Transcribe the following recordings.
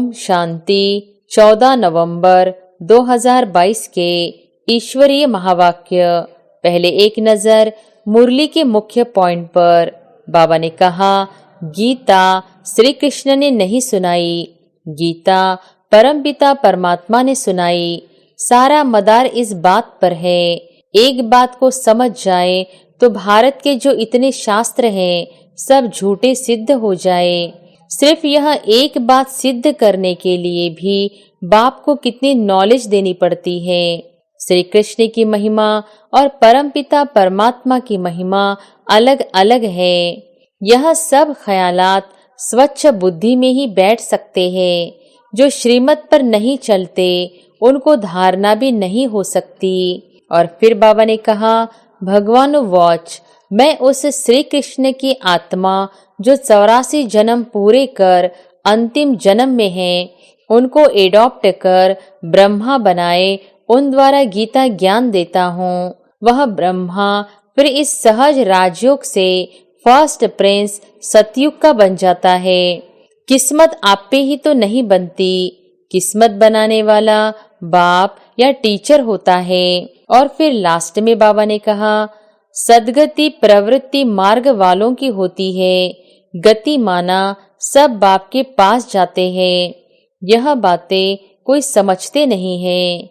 ओम शांति। 14 नवंबर 2022 के ईश्वरीय महावाक्य। पहले एक नजर मुरली के मुख्य पॉइंट पर। बाबा ने कहा, गीता श्री कृष्ण ने नहीं सुनाई, गीता परमपिता परमात्मा ने सुनाई। सारा मदार इस बात पर है, एक बात को समझ जाए तो भारत के जो इतने शास्त्र हैं सब झूठे सिद्ध हो जाए। सिर्फ यह एक बात सिद्ध करने के लिए भी बाप को कितनी नॉलेज देनी पड़ती है। श्री कृष्ण की महिमा और परमपिता परमात्मा की महिमा अलग अलग है। यह सब ख्यालात स्वच्छ बुद्धि में ही बैठ सकते हैं। जो श्रीमत पर नहीं चलते उनको धारणा भी नहीं हो सकती। और फिर बाबा ने कहा, भगवान वॉच, मैं उस श्री कृष्ण की आत्मा जो 84 जन्म पूरे कर अंतिम जन्म में है, उनको एडॉप्ट कर ब्रह्मा बनाए, उन द्वारा गीता ज्ञान देता हूँ। वह ब्रह्मा फिर इस सहज राजयोग से फर्स्ट प्रिंस सतयुग का बन जाता है। किस्मत आप पे ही तो नहीं बनती, किस्मत बनाने वाला बाप या टीचर होता है। और फिर लास्ट में बाबा ने कहा, सदगति प्रवृत्ति मार्ग वालों की होती है, गति माना सब बाप के पास जाते हैं। यह बातें कोई समझते नहीं है।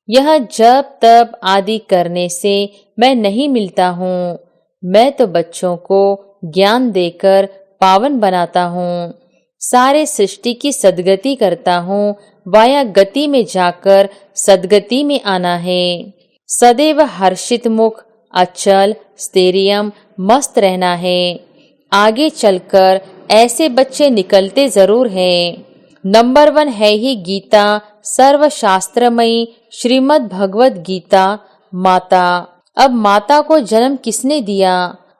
यह जब तब आदि करने से मैं नहीं मिलता हूँ। मैं तो बच्चों को ज्ञान देकर पावन बनाता हूँ। सारे सृष्टि की सदगति करता हूँ। वाया गति में जाकर सदगति में आना है। सदैव हर्षित मुख, अचल स्थैर्यम मस्त रहना है। आगे चलकर ऐसे बच्चे निकलते जरूर हैं। नंबर 1 है ही गीता सर्वशास्त्रमयी श्रीमद् भगवत गीता माता। अब माता को जन्म किसने दिया?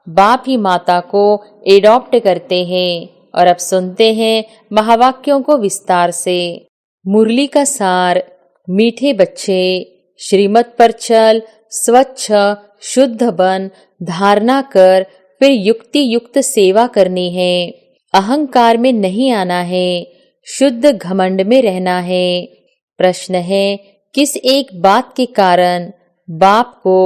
बाप ही माता को एडॉप्ट करते हैं। और अब सुनते हैं महावाक्यों को विस्तार से। मुरली का सार। मीठे बच्चे, श्रीमत पर चल, स्वच्छ शुद्ध बन, धारणा कर, फिर युक्ति युक्त सेवा करनी है। अहंकार में नहीं आना है, शुद्ध घमंड में रहना है। प्रश्न है, किस एक बात के कारण बाप को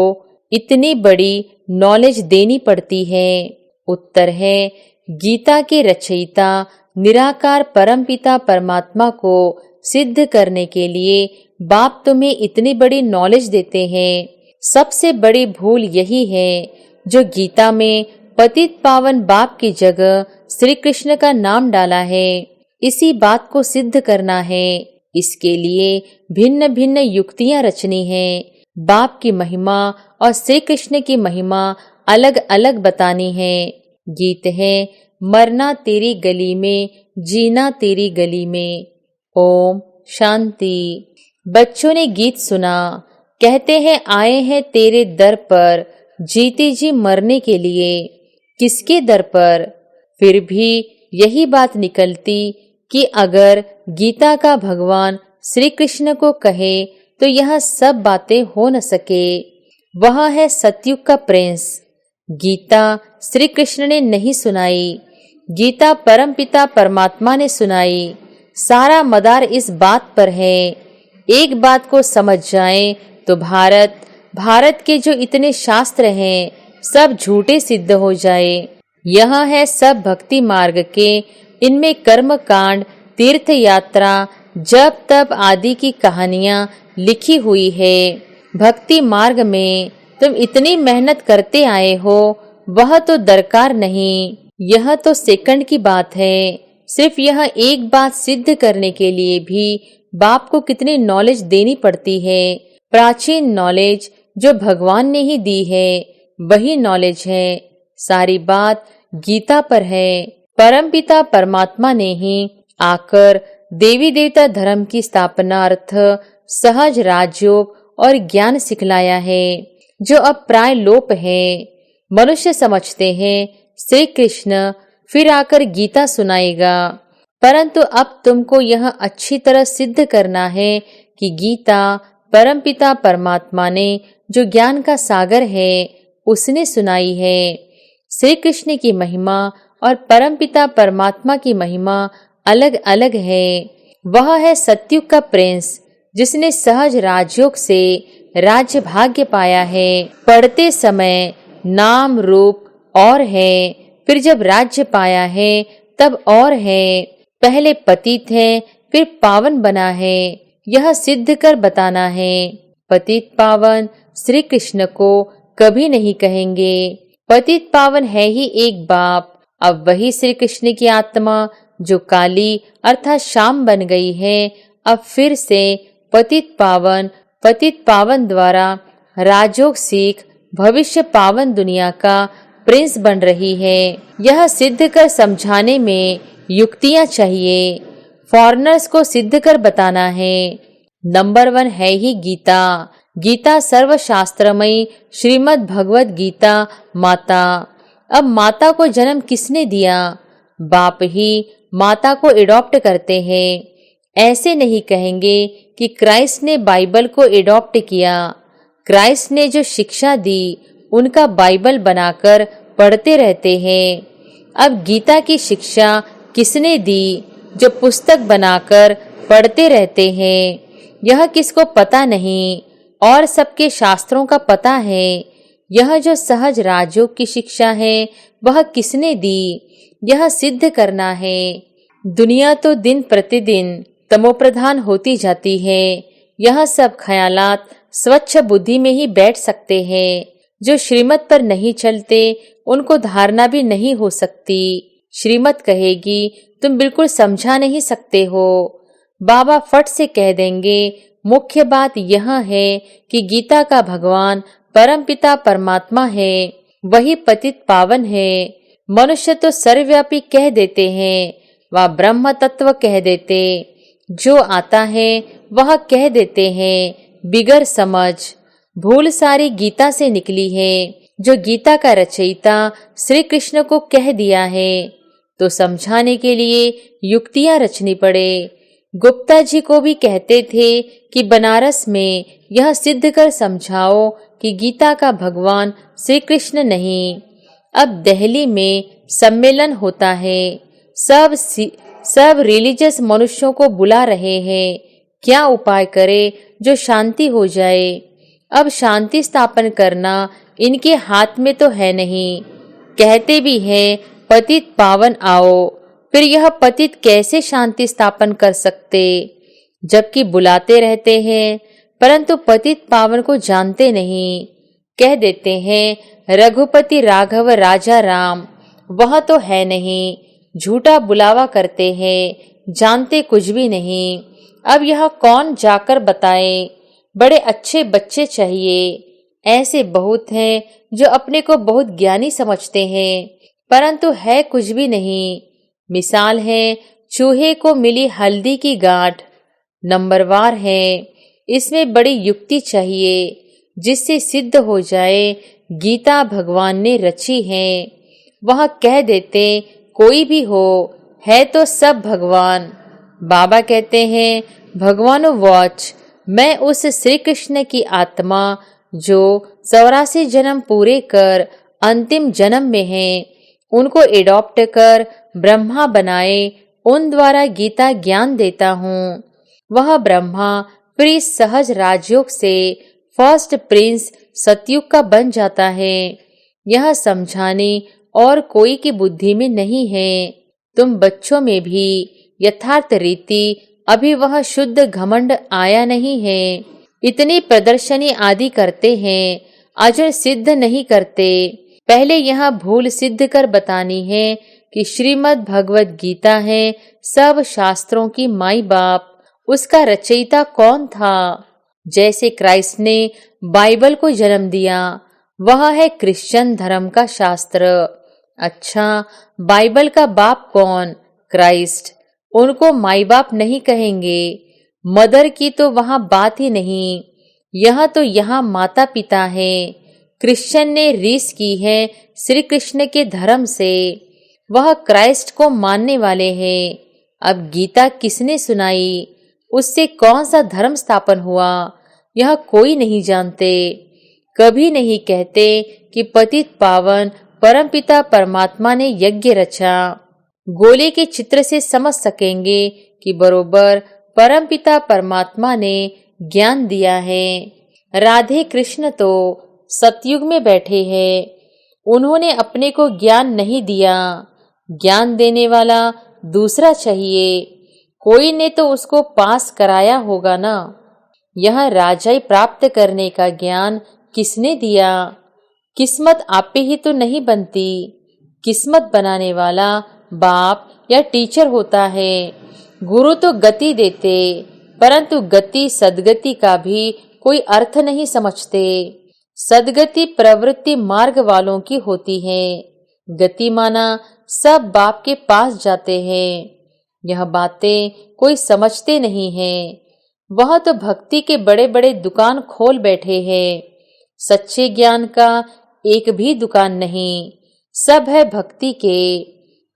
इतनी बड़ी नॉलेज देनी पड़ती है? उत्तर है, गीता के रचयिता निराकार परमपिता परमात्मा को सिद्ध करने के लिए बाप तुम्हें इतनी बड़ी नॉलेज देते हैं। सबसे बड़ी भूल यही है जो गीता में पतित पावन बाप की जगह श्री कृष्ण का नाम डाला है। इसी बात को सिद्ध करना है। इसके लिए भिन्न भिन्न युक्तियां रचनी हैं। बाप की महिमा और श्री कृष्ण की महिमा अलग अलग बतानी है। गीत है, मरना तेरी गली में, जीना तेरी गली में। ओम शांति। बच्चों ने गीत सुना। कहते हैं आए हैं तेरे दर पर, जीते जी मरने के लिए। किसके दर पर? फिर भी यही बात निकलती कि अगर गीता का भगवान श्री कृष्ण को कहे तो यह सब बातें हो न सके। वह है सतयुग का प्रिंस। गीता श्री कृष्ण ने नहीं सुनाई, गीता परमपिता परमात्मा ने सुनाई। सारा मदार इस बात पर है, एक बात को समझ जाए तो भारत के जो इतने शास्त्र हैं सब झूठे सिद्ध हो जाए। यह है सब भक्ति मार्ग के, इनमें कर्म कांड, तीर्थ यात्रा, जप तप आदि की कहानियां लिखी हुई है। भक्ति मार्ग में तुम इतनी मेहनत करते आए हो, वह तो दरकार नहीं। यह तो सेकंड की बात है। सिर्फ यह एक बात सिद्ध करने के लिए भी बाप को कितनी नॉलेज देनी पड़ती है। प्राचीन नॉलेज जो भगवान ने ही दी है वही नॉलेज है। सारी बात गीता पर है। परमपिता परमात्मा ने ही आकर देवी देवता धर्म की स्थापनार्थ सहज राजयोग और ज्ञान सिखलाया है, जो अब प्राय लोप है। मनुष्य समझते हैं श्री कृष्ण फिर आकर गीता सुनाएगा, परंतु अब तुमको यह अच्छी तरह सिद्ध करना है कि गीता परमपिता परमात्मा ने जो ज्ञान का सागर है उसने सुनाई है। श्री कृष्ण की महिमा और परमपिता परमात्मा की महिमा अलग अलग है। वह है सतयुग का प्रिंस, जिसने सहज राजयोग से राज्य भाग्य पाया है। पढ़ते समय नाम रूप और है, फिर जब राज्य पाया है तब और है। पहले पतित है, फिर पावन बना है, यह सिद्ध कर बताना है। पतित पावन श्री कृष्ण को कभी नहीं कहेंगे। पतित पावन है ही एक बाप। अब वही श्री कृष्ण की आत्मा जो काली अर्थात शाम बन गई है, अब फिर से पतित पावन द्वारा राजयोग सीख भविष्य पावन दुनिया का प्रिंस बन रही है। यह सिद्ध कर समझाने में युक्तियां चाहिए। फॉरेनर्स को सिद्ध कर बताना है। नंबर 1 है ही गीता। गीता सर्वशास्त्रमयी श्रीमद् भगवत गीता माता। अब माता को जन्म किसने दिया? बाप ही माता को एडॉप्ट करते हैं। ऐसे नहीं कहेंगे कि क्राइस्ट ने बाइबल को एडॉप्ट किया। क्राइस्ट ने जो शिक्षा दी उनका बाइबल बनाकर पढ़ते रहते हैं। अब गीता की शिक्षा किसने दी जो पुस्तक बनाकर पढ़ते रहते हैं? यह किसको पता नहीं और सबके शास्त्रों का पता है। यह जो सहज राजयोग की शिक्षा है वह किसने दी? यह सिद्ध करना है। दुनिया तो दिन प्रतिदिन तमोप्रधान होती जाती है। यह सब ख्यालात स्वच्छ बुद्धि में ही बैठ सकते हैं। जो श्रीमत पर नहीं चलते उनको धारणा भी नहीं हो सकती। श्रीमत कहेगी तुम बिल्कुल समझा नहीं सकते हो। बाबा फट से कह देंगे मुख्य बात यह है कि गीता का भगवान परमपिता परमात्मा है, वही पतित पावन है। मनुष्य तो सर्वव्यापी कह देते हैं, वह ब्रह्म तत्व कह देते। जो आता है वह कह देते हैं बिगर समझ। भूल सारी गीता से निकली है। जो गीता का रचयिता श्री कृष्ण को कह दिया है तो समझाने के लिए युक्तियां रचनी पड़े। गुप्ता जी को भी कहते थे कि बनारस में यह सिद्ध कर समझाओ कि गीता का भगवान श्री कृष्ण नहीं। अब दिल्ली में सम्मेलन होता है। सब रिलीजियस मनुष्यों को बुला रहे हैं। क्या उपाय करे जो शांति हो जाए? अब शांति स्थापन करना इनके हाथ में तो है नहीं। कहते भी हैं पतित पावन आओ, फिर यह पतित कैसे शांति स्थापन कर सकते? जबकि बुलाते रहते हैं परंतु पतित पावन को जानते नहीं। कह देते हैं रघुपति राघव राजा राम, वह तो है नहीं। झूठा बुलावा करते हैं, जानते कुछ भी नहीं। अब यह कौन जाकर बताए? बड़े अच्छे बच्चे चाहिए। ऐसे बहुत हैं जो अपने को बहुत ज्ञानी समझते हैं परंतु है कुछ भी नहीं। मिसाल है चूहे को मिली हल्दी की गांठ, नंबरवार है। इसमें बड़ी युक्ति चाहिए जिससे सिद्ध हो जाए गीता भगवान ने रची है। वह कह देते कोई भी हो, है तो सब भगवान। बाबा कहते हैं भगवानो वॉच, मैं उस श्री कृष्ण की आत्मा जो 84 जन्म पूरे कर अंतिम जन्म में है, उनको एडॉप्ट कर ब्रह्मा बनाए, उन द्वारा गीता ज्ञान देता हूँ। वह ब्रह्मा फिर इस सहज राजयोग से फर्स्ट प्रिंस सतयुग का बन जाता है। यह समझाने और कोई की बुद्धि में नहीं है। तुम बच्चों में भी यथार्थ रीति अभी वह शुद्ध घमंड आया नहीं है। इतनी प्रदर्शनी आदि करते हैं, अजर सिद्ध नहीं करते। पहले यह भूल सिद्ध कर बतानी है कि श्रीमद् भगवत गीता है सब शास्त्रों की माई बाप। उसका रचयिता कौन था? जैसे क्राइस्ट ने बाइबल को जन्म दिया, वह है क्रिश्चियन धर्म का शास्त्र। अच्छा, बाइबल का बाप कौन? क्राइस्ट। उनको माई बाप नहीं कहेंगे। मदर की तो वहां बात ही नहीं। यह तो यहाँ माता पिता है। क्रिश्चियन ने रीस की है श्री कृष्ण के धर्म से। वह क्राइस्ट को मानने वाले हैं। अब गीता किसने सुनाई? उससे कौन सा धर्म स्थापन हुआ? यह कोई नहीं जानते। कभी नहीं कहते कि पतित पावन परमपिता परमात्मा ने यज्ञ रचा। गोले के चित्र से समझ सकेंगे कि बरोबर परमपिता परमात्मा ने ज्ञान दिया है। राधे कृष्ण तो सतयुग में बैठे हैं, उन्होंने अपने को ज्ञान नहीं दिया, ज्ञान देने वाला दूसरा चाहिए, कोई ने तो उसको पास कराया होगा ना। यह राजाई प्राप्त करने का ज्ञान किसने दिया? किस्मत आपे ही तो नहीं बनती, किस्मत बनाने वाला बाप या टीचर होता है। गुरु तो गति देते, परंतु गति सद्गति का भी कोई अर्थ नहीं समझते। सद्गति प्रवृत्ति मार्ग वालों की होती है, गति माना सब बाप के पास जाते हैं। यह बातें कोई समझते नहीं है। वह तो भक्ति के बड़े बड़े दुकान खोल बैठे हैं, सच्चे ज्ञान का एक भी दुकान नहीं, सब है भक्ति के।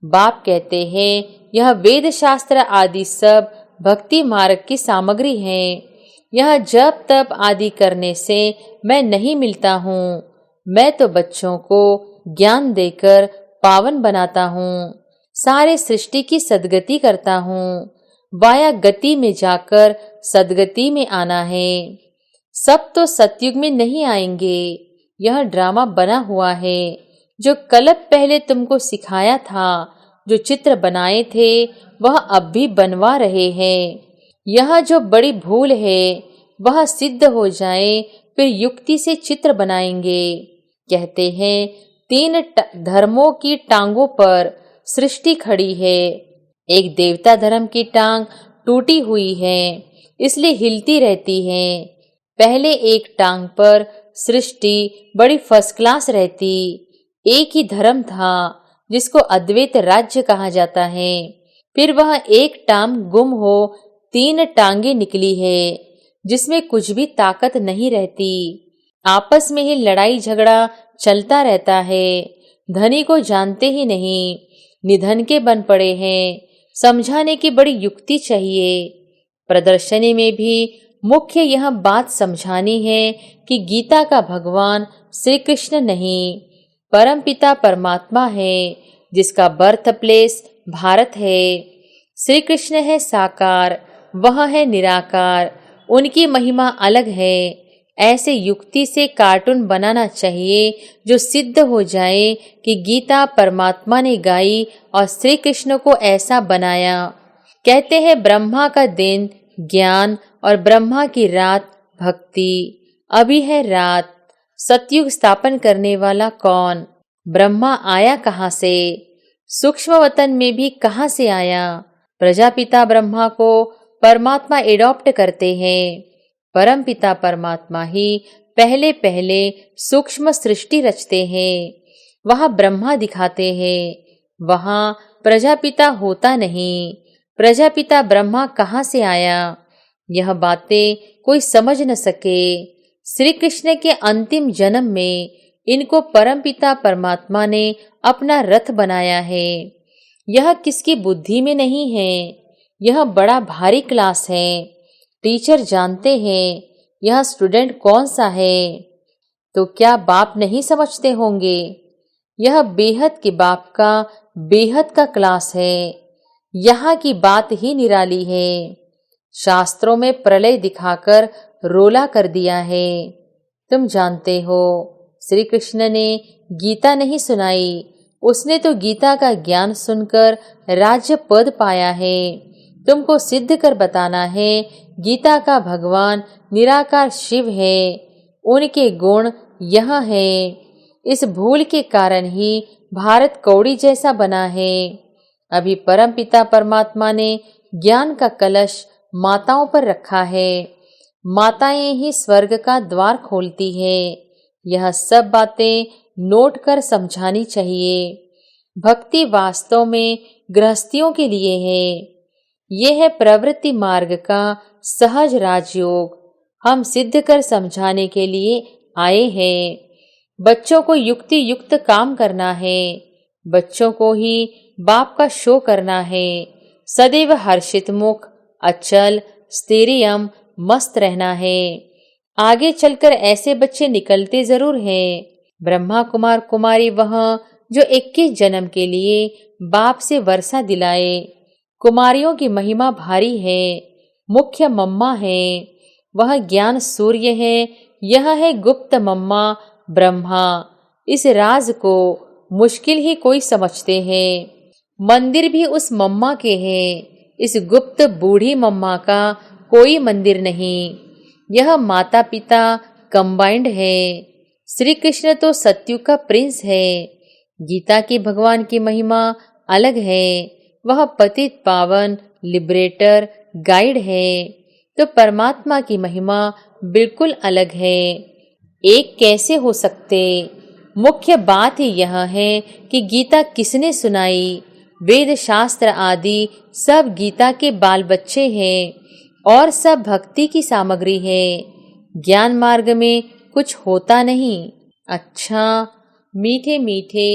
बाप कहते हैं यह वेद शास्त्र आदि सब भक्ति मार्ग की सामग्री है। यह जप तप आदि करने से मैं नहीं मिलता हूँ, मैं तो बच्चों को ज्ञान देकर पावन बनाता हूँ, सारे सृष्टि की सद्गति करता हूँ। वाया गति में जाकर सद्गति में आना है। सब तो सतयुग में नहीं आएंगे, यह ड्रामा बना हुआ है। जो कल्प पहले तुमको सिखाया था, जो चित्र बनाए थे वह अब भी बनवा रहे हैं। यह जो बड़ी भूल है वह सिद्ध हो जाए फिर युक्ति से चित्र बनाएंगे। कहते हैं तीन धर्मों की टांगों पर सृष्टि खड़ी है। एक देवता धर्म की टांग टूटी हुई है, इसलिए हिलती रहती है। पहले एक टांग पर सृष्टि बड़ी फर्स्ट क्लास रहती। एक ही धर्म था जिसको अद्वैत राज्य कहा जाता है। फिर वह एक टांग गुम हो तीन टांगे निकली है, जिसमें कुछ भी ताकत नहीं रहती। आपस में ही लड़ाई झगड़ा चलता रहता है। धनी को जानते ही नहीं, निधन के बन पड़े हैं। समझाने की बड़ी युक्ति चाहिए। प्रदर्शनी में भी मुख्य यह बात समझानी है कि गीता का भगवान श्री कृष्ण नहीं, परमपिता परमात्मा है, जिसका बर्थ प्लेस भारत है। श्री कृष्ण है साकार, वह है निराकार, उनकी महिमा अलग है। ऐसे युक्ति से कार्टून बनाना चाहिए जो सिद्ध हो जाए कि गीता परमात्मा ने गाई और श्री कृष्ण को ऐसा बनाया। कहते हैं ब्रह्मा का दिन ज्ञान और ब्रह्मा की रात भक्ति। अभी है रात। सतयुग स्थापन करने वाला कौन? ब्रह्मा आया कहाँ से? सूक्ष्म वतन में भी कहाँ से आया? प्रजापिता ब्रह्मा को परमात्मा एडॉप्ट करते हैं। परमपिता परमात्मा ही पहले पहले सूक्ष्म सृष्टि रचते हैं, वहाँ ब्रह्मा दिखाते हैं, वहाँ प्रजापिता होता नहीं। प्रजापिता ब्रह्मा कहाँ से आया? यह बातें कोई समझ न सके। श्री कृष्ण के अंतिम जन्म में इनको परमपिता परमात्मा ने अपना रथ बनाया है। यह किसकी बुद्धि में नहीं है। यह बड़ा भारी क्लास है। टीचर जानते हैं यह स्टूडेंट कौन सा है, तो क्या बाप नहीं समझते होंगे? यह बेहद के बाप का बेहद का क्लास है। यहाँ की बात ही निराली है। शास्त्रों में प्रलय दिखाकर रोला कर दिया है। तुम जानते हो श्री कृष्ण ने गीता नहीं सुनाई, उसने तो गीता का ज्ञान सुनकर राज्य पद पाया है। तुमको सिद्ध कर बताना है गीता का भगवान निराकार शिव है, उनके गुण यह है। इस भूल के कारण ही भारत कौड़ी जैसा बना है। अभी परमपिता परमात्मा ने ज्ञान का कलश माताओं पर रखा है। माताएं ही स्वर्ग का द्वार खोलती है। यह सब बातें नोट कर समझानी चाहिए। भक्ति वास्तव में गृहस्थियों के लिए है। यह है प्रवृत्ति मार्ग का सहज राजयोग। हम सिद्ध कर समझाने के लिए आए हैं। बच्चों को युक्ति युक्त काम करना है। बच्चों को ही बाप का शो करना है। सदैव हर्षित मुख, अचल, स्थिरियम, मस्त रहना है। आगे चलकर ऐसे बच्चे निकलते जरूर हैं। ब्रह्मा कुमार कुमारी वह जो 21 जन्म के लिए बाप से वर्षा दिलाए। कुमारियों की महिमा भारी है, मुख्य मम्मा है, वह ज्ञान सूर्य है, यह है गुप्त मम्मा ब्रह्मा। इस राज को मुश्किल ही कोई समझते हैं। मंदिर भी उस मम्मा के हैं, इस गुप्त बूढ़ी मम्मा का कोई मंदिर नहीं। यह माता पिता कंबाइंड है। श्री कृष्ण तो सत्युग का प्रिंस है। गीता की भगवान की महिमा अलग है, वह पतित पावन लिबरेटर गाइड है। तो परमात्मा की महिमा बिल्कुल अलग है। एक कैसे हो सकते? मुख्य बात ही यह है कि गीता किसने सुनाई? वेद शास्त्र आदि सब गीता के बाल बच्चे हैं और सब भक्ति की सामग्री है। ज्ञान मार्ग में कुछ होता नहीं। अच्छा, मीठे मीठे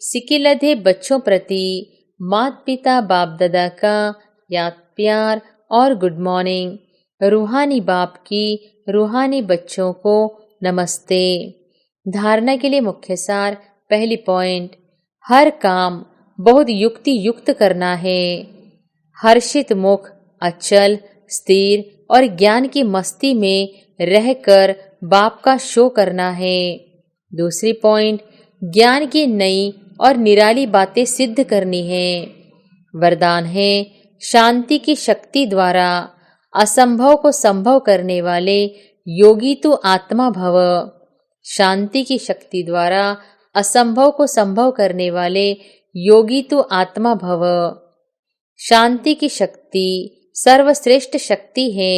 सिकिलधे बच्चों प्रति माता पिता बाप दादा का याद प्यार और गुड मॉर्निंग। रूहानी बाप की रूहानी बच्चों को नमस्ते। धारणा के लिए मुख्य सार। पहली पॉइंट, हर काम बहुत युक्ति युक्त करना है। हर्षित मुख, अचल, स्थिर और ज्ञान की मस्ती में रहकर बाप का शो करना है। दूसरी पॉइंट, ज्ञान की नई और निराली बातें सिद्ध करनी है। वरदान है, शांति की शक्ति द्वारा असंभव को संभव करने वाले योगी तू आत्मा भव। शांति की शक्ति द्वारा असंभव को संभव करने वाले योगी तू आत्मा भव। शांति की शक्ति सर्वश्रेष्ठ शक्ति है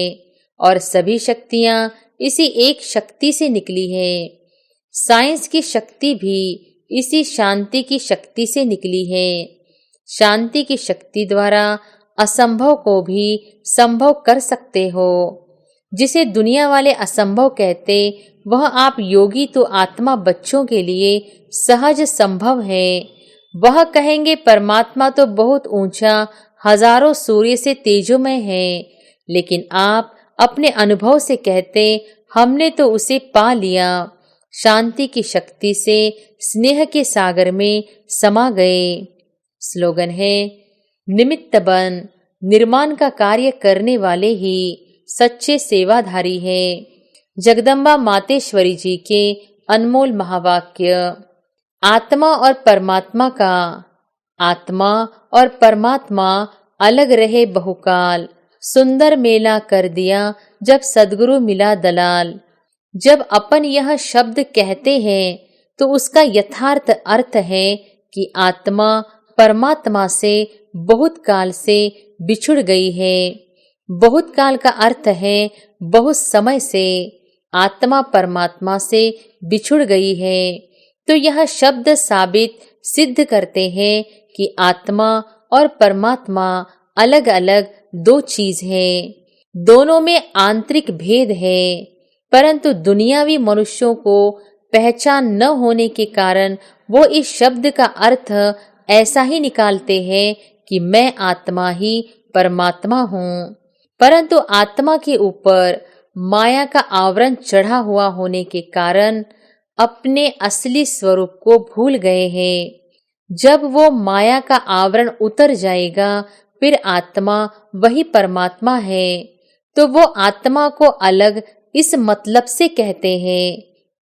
और सभी शक्तियां इसी एक शक्ति से निकली है। साइंस की शक्ति भी इसी शांति की शक्ति से निकली है। शांति की शक्ति द्वारा असंभव को भी संभव कर सकते हो। जिसे दुनिया वाले असंभव कहते, वह आप योगी तो आत्मा बच्चों के लिए सहज संभव है। वह कहेंगे परमात्मा तो बहुत ऊंचा हजारों सूर्य से तेजोमय है, लेकिन आप अपने अनुभव से कहते हमने तो उसे पा लिया। शांति की शक्ति से स्नेह के सागर में समा गए। स्लोगन है, निमित्त बन, निर्माण का कार्य करने वाले ही सच्चे सेवाधारी है। जगदम्बा मातेश्वरी जी के अनमोल महावाक्य। आत्मा और परमात्मा का, आत्मा और परमात्मा अलग रहे बहुकाल, सुंदर मेला कर दिया जब सद्गुरु मिला दलाल। जब अपन यह शब्द कहते हैं तो उसका यथार्थ अर्थ है कि आत्मा परमात्मा से बहुत काल से बिछुड़ गई है। बहुत काल का अर्थ है बहुत समय से आत्मा परमात्मा से बिछुड़ गई है। तो यह शब्द साबित सिद्ध करते हैं कि आत्मा और परमात्मा अलग अलग दो चीज है। दोनों में आंतरिक भेद है, परंतु दुनियावी मनुष्यों को पहचान न होने के कारण वो इस शब्द का अर्थ ऐसा ही निकालते हैं कि मैं आत्मा ही परमात्मा हूँ। परंतु आत्मा के ऊपर माया का आवरण चढ़ा हुआ होने के कारण अपने असली स्वरूप को भूल गए हैं। जब वो माया का आवरण उतर जाएगा, फिर आत्मा वही परमात्मा है। तो वो आत्मा को अलग इस मतलब से कहते हैं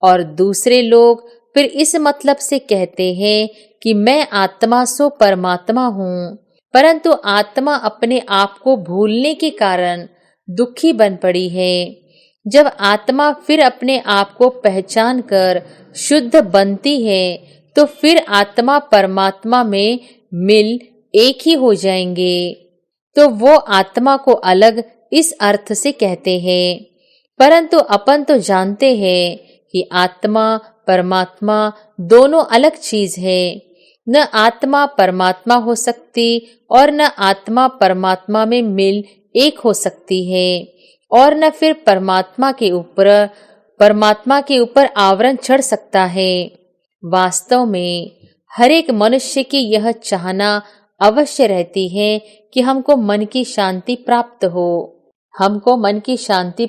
और दूसरे लोग फिर इस मतलब से कहते हैं कि मैं आत्मा सो परमात्मा हूँ। परंतु आत्मा अपने आप को भूलने के कारण दुखी बन पड़ी है। जब आत्मा फिर अपने आप को पहचान कर शुद्ध बनती है तो फिर आत्मा परमात्मा में मिल एक ही हो जाएंगे। तो वो आत्मा को अलग इस अर्थ से कहते हैं। परंतु अपन तो जानते हैं कि आत्मा परमात्मा दोनों अलग चीज है। न आत्मा परमात्मा हो सकती और न आत्मा परमात्मा में मिल एक हो सकती है, और न फिर परमात्मा के ऊपर आवरण चढ़ सकता है। वास्तव में हर एक मनुष्य की यह चाहना अवश्य रहती है कि हमको मन की शांति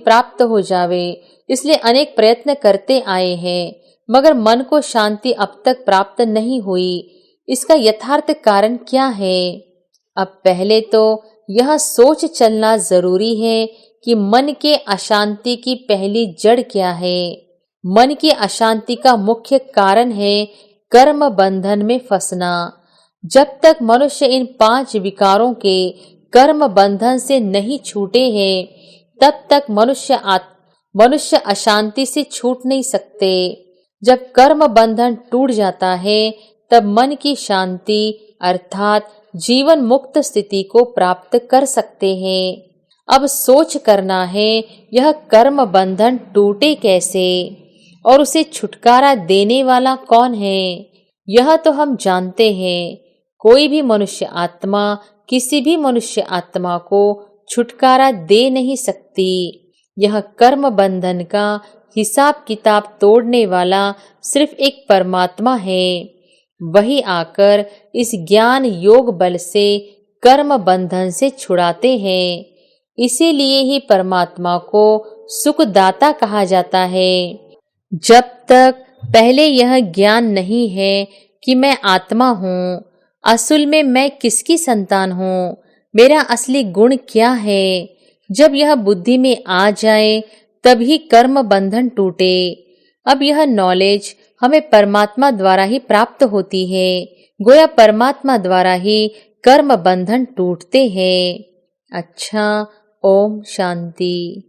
प्राप्त हो जावे। इसलिए अनेक प्रयत्न करते आए हैं, मगर मन को शांति अब तक प्राप्त नहीं हुई। इसका यथार्थ कारण क्या है? अब पहले तो यह सोच चलना जरूरी है कि मन के अशांति की पहली जड़ क्या है। मन की अशांति का मुख्य कारण है कर्म बंधन में फंसना। जब तक मनुष्य इन 5 विकारों के कर्म बंधन से नहीं छूटे हैं, तब तक मनुष्य अशांति से छूट नहीं सकते। जब कर्म बंधन टूट जाता है, तब मन की शांति अर्थात जीवन मुक्त स्थिति को प्राप्त कर सकते हैं। अब सोच करना है, यह कर्म बंधन टूटे कैसे और उसे छुटकारा देने वाला कौन है। यह तो हम जानते हैं। कोई भी मनुष्य आत्मा किसी भी मनुष्य आत्मा को छुटकारा दे नहीं सकती। यह कर्म बंधन का हिसाब किताब तोड़ने वाला सिर्फ एक परमात्मा है। वही आकर इस ज्ञान योग बल से कर्म बंधन से छुड़ाते हैं। इसीलिए ही परमात्मा को सुखदाता कहा जाता है। जब तक पहले यह ज्ञान नहीं है कि मैं आत्मा हूँ, असल में मैं किसकी संतान हूँ, मेरा असली गुण क्या है, जब यह बुद्धि में आ जाए तभी कर्म बंधन टूटे। अब यह नॉलेज हमें परमात्मा द्वारा ही प्राप्त होती है। गोया परमात्मा द्वारा ही कर्म बंधन टूटते हैं। अच्छा, ओम शांति।